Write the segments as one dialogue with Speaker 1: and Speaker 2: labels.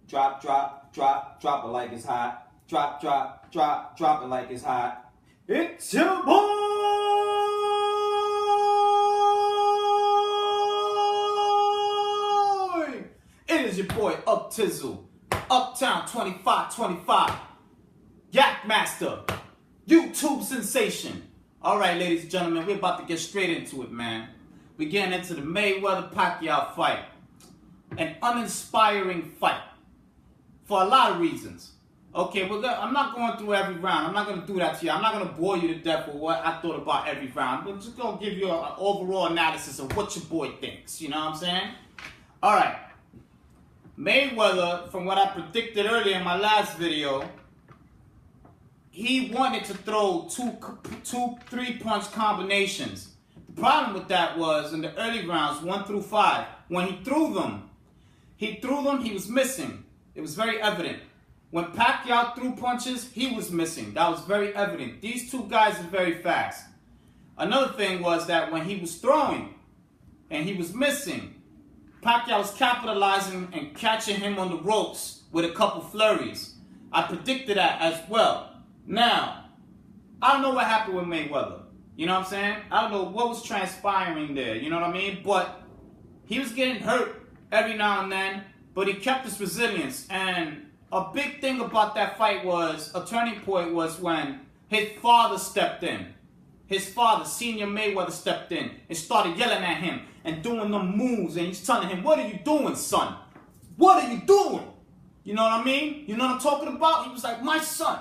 Speaker 1: Drop, drop, drop, drop it like it's hot. Drop, drop, drop, drop it like it's hot. It's your boy! It is your boy, Up Tizzle. Uptown 2525. Yak Master. YouTube sensation. Alright, ladies and gentlemen, we're about to get straight into it, man. We're getting into the Mayweather Pacquiao fight. An uninspiring fight. For a lot of reasons. Okay, I'm not going through every round. I'm not going to do that to you. I'm not going to bore you to death with what I thought about every round. We're just going to give you an overall analysis of what your boy thinks. You know what I'm saying? Alright. Mayweather, from what I predicted earlier in my last video, he wanted to throw two 3-punch combinations. The problem with that was in the early rounds, 1 through 5, when he threw them, he was missing. It was very evident. When Pacquiao threw punches, he was missing. That was very evident. These two guys are very fast. Another thing was that when he was throwing and he was missing, Pacquiao was capitalizing and catching him on the ropes with a couple flurries. I predicted that as well. Now, I don't know what happened with Mayweather. You know what I'm saying? I don't know what was transpiring there. You know what I mean? But he was getting hurt every now and then, but he kept his resilience. And a big thing about that fight was, a turning point was when his father stepped in. His father, Senior Mayweather, stepped in and started yelling at him and doing them moves. And he's telling him, "What are you doing, son? What are you doing?" You know what I mean? You know what I'm talking about? He was like, "My son,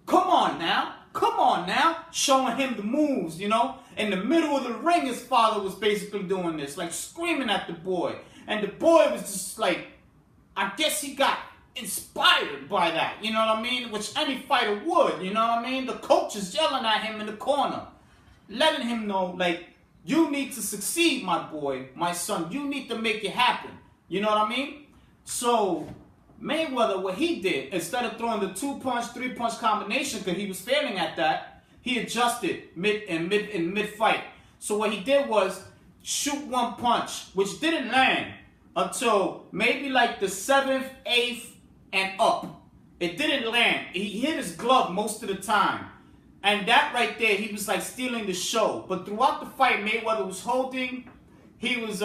Speaker 1: come on now. Come on now." Showing him the moves, you know. In the middle of the ring, his father was basically doing this, like screaming at the boy. And the boy was just like, I guess he got inspired by that, you know what I mean? Which any fighter would, you know what I mean? The coach is yelling at him in the corner, letting him know, like, you need to succeed, my boy, my son. You need to make it happen. You know what I mean? So Mayweather, what he did, instead of throwing the 2-punch, 3-punch combination, because he was failing at that, he adjusted in mid-fight. So what he did was shoot one punch, which didn't land until maybe like the 7th, 8th, and up. It didn't land. He hit his glove most of the time. And that right there, he was like stealing the show. But throughout the fight, Mayweather was holding. He was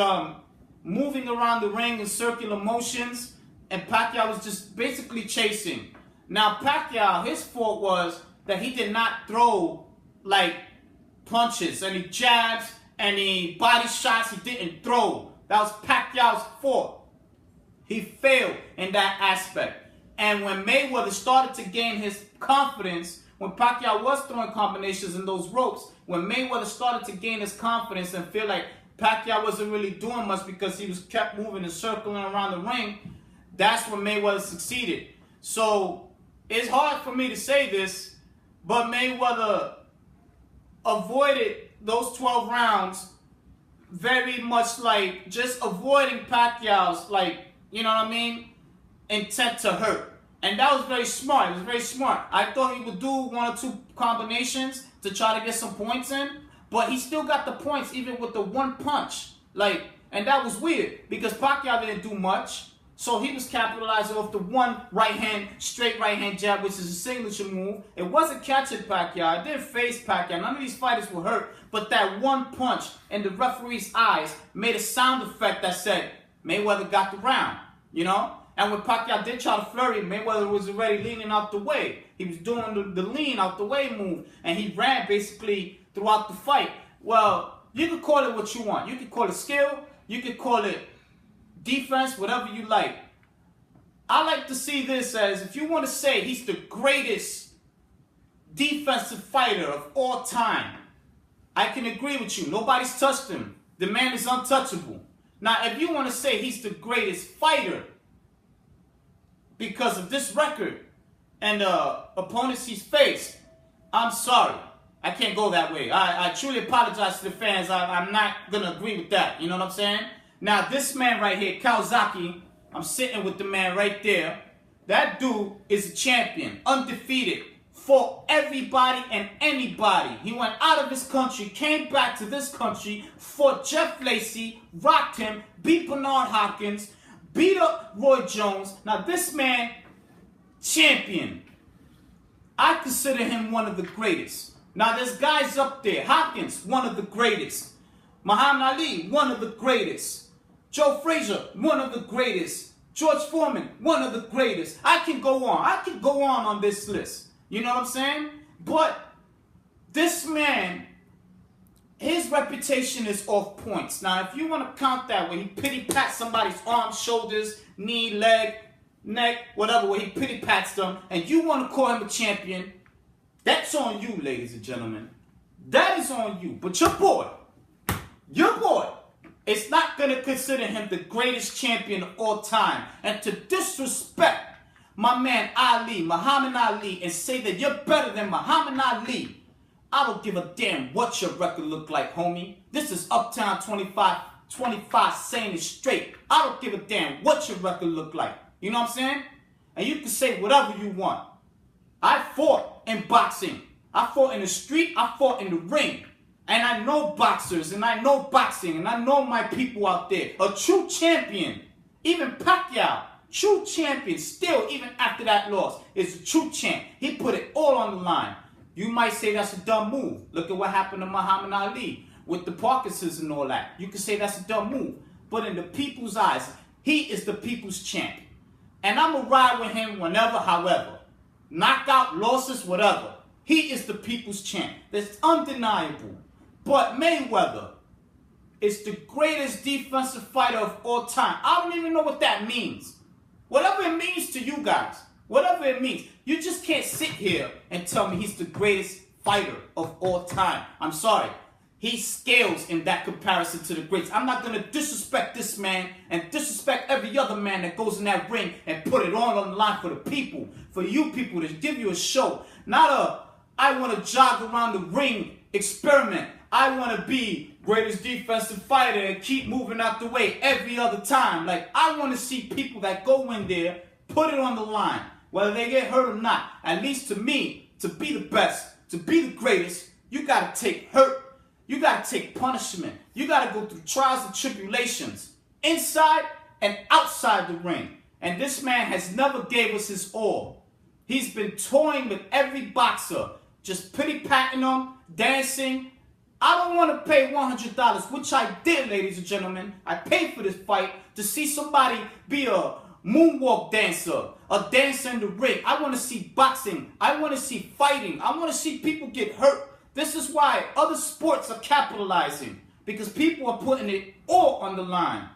Speaker 1: moving around the ring in circular motions. And Pacquiao was just basically chasing. Now, Pacquiao, his fault was that he did not throw, like, punches, any jabs, any body shots. He didn't throw. That was Pacquiao's fault. He failed in that aspect. And when Mayweather started to gain his confidence, when Pacquiao was throwing combinations in those ropes, when Mayweather started to gain his confidence and feel like Pacquiao wasn't really doing much because he was kept moving and circling around the ring, that's when Mayweather succeeded. So it's hard for me to say this, but Mayweather avoided those 12 rounds very much like just avoiding Pacquiao's, like, you know what I mean, intent to hurt. And that was very smart. It was very smart. I thought he would do 1 or 2 combinations to try to get some points in, but he still got the points even with the 1 punch. Like, and that was weird because Pacquiao didn't do much. So he was capitalizing off the one straight right hand jab, which is a signature move. It wasn't catching Pacquiao. It didn't face Pacquiao. None of these fighters were hurt. But that 1 punch in the referee's eyes made a sound effect that said, Mayweather got the round, you know? And when Pacquiao did try to flurry, Mayweather was already leaning out the way. He was doing the lean out the way move. And he ran basically throughout the fight. Well, you could call it what you want. You could call it skill. You could call it defense, whatever you like. I like to see this as, if you want to say he's the greatest defensive fighter of all time, I can agree with you. Nobody's touched him. The man is untouchable. Now, if you want to say he's the greatest fighter because of this record and the opponents he's faced, I'm sorry. I can't go that way. I truly apologize to the fans. I'm not going to agree with that. You know what I'm saying? Now, this man right here, Kawasaki, I'm sitting with the man right there. That dude is a champion, undefeated, fought everybody and anybody. He went out of his country, came back to this country, fought Jeff Lacey, rocked him, beat Bernard Hopkins, beat up Roy Jones. Now this man, champion. I consider him one of the greatest. Now there's guys up there. Hopkins, one of the greatest. Muhammad Ali, one of the greatest. Joe Frazier, one of the greatest. George Foreman, one of the greatest. I can go on. I can go on this list. You know what I'm saying? But this man, his reputation is off points. Now, if you want to count that, when he pity pats somebody's arms, shoulders, knee, leg, neck, whatever, where he pity pats them, and you want to call him a champion, that's on you, ladies and gentlemen. That is on you. But your boy, is not going to consider him the greatest champion of all time. And to disrespect my man Ali, Muhammad Ali, and say that you're better than Muhammad Ali, I don't give a damn what your record look like, homie. This is Uptown 25 saying it straight. I don't give a damn what your record look like. You know what I'm saying? And you can say whatever you want. I fought in boxing. I fought in the street. I fought in the ring. And I know boxers, and I know boxing, and I know my people out there. A true champion. Even Pacquiao, true champion, still, even after that loss, is a true champ. He put it all on the line. You might say that's a dumb move. Look at what happened to Muhammad Ali with the Parkinson's and all that. You can say that's a dumb move. But in the people's eyes, he is the people's champ. And I'm going to ride with him whenever, however. Knockout, losses, whatever. He is the people's champ. That's undeniable. But Mayweather is the greatest defensive fighter of all time. I don't even know what that means. Whatever it means to you guys, whatever it means, you just can't sit here and tell me he's the greatest fighter of all time. I'm sorry. He scales in that comparison to the greats. I'm not going to disrespect this man and disrespect every other man that goes in that ring and put it all on the line for the people, for you people to give you a show. Not a, I want to jog around the ring experiment. I want to be greatest defensive fighter and keep moving out the way every other time. Like, I want to see people that go in there, put it on the line, whether they get hurt or not. At least to me, to be the best, to be the greatest, you got to take hurt. You got to take punishment. You got to go through trials and tribulations, inside and outside the ring. And this man has never gave us his all. He's been toying with every boxer, just pity-patting them, dancing. I don't want to pay $100, which I did, ladies and gentlemen. I paid for this fight to see somebody be a moonwalk dancer, a dancer in the ring. I want to see boxing. I want to see fighting. I want to see people get hurt. This is why other sports are capitalizing, because people are putting it all on the line.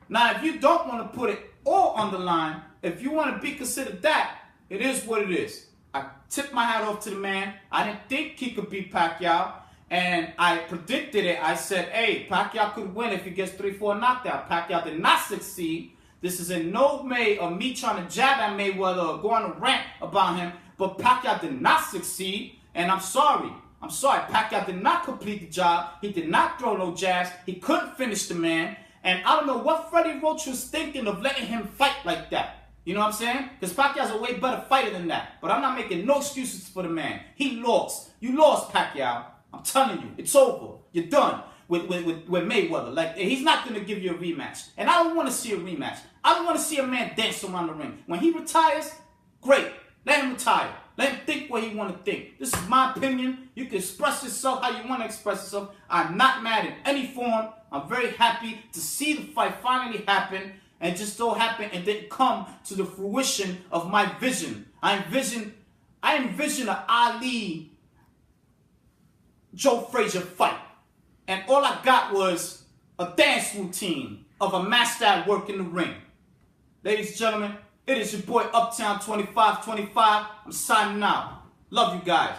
Speaker 1: Now, if you don't want to put it all on the line, if you want to be considered that, it is what it is. I tip my hat off to the man. I didn't think he could beat Pacquiao. And I predicted it. I said, hey, Pacquiao could win if he gets 3-4 knockdown. Pacquiao did not succeed. This is in no way of me trying to jab at Mayweather or go on a rant about him. But Pacquiao did not succeed. And I'm sorry. I'm sorry. Pacquiao did not complete the job. He did not throw no jabs. He couldn't finish the man. And I don't know what Freddie Roach was thinking of letting him fight like that. You know what I'm saying? Because Pacquiao's a way better fighter than that. But I'm not making no excuses for the man. He lost. You lost, Pacquiao. I'm telling you, it's over. You're done with Mayweather. Like, he's not going to give you a rematch. And I don't want to see a rematch. I don't want to see a man dance around the ring. When he retires, great. Let him retire. Let him think what he want to think. This is my opinion. You can express yourself how you want to express yourself. I'm not mad in any form. I'm very happy to see the fight finally happen. And just so happen and didn't come to the fruition of my vision. I envision an Ali Joe Frazier fight. And all I got was a dance routine of a master at work in the ring. Ladies and gentlemen, it is your boy Uptown 2525. I'm signing out. Love you guys.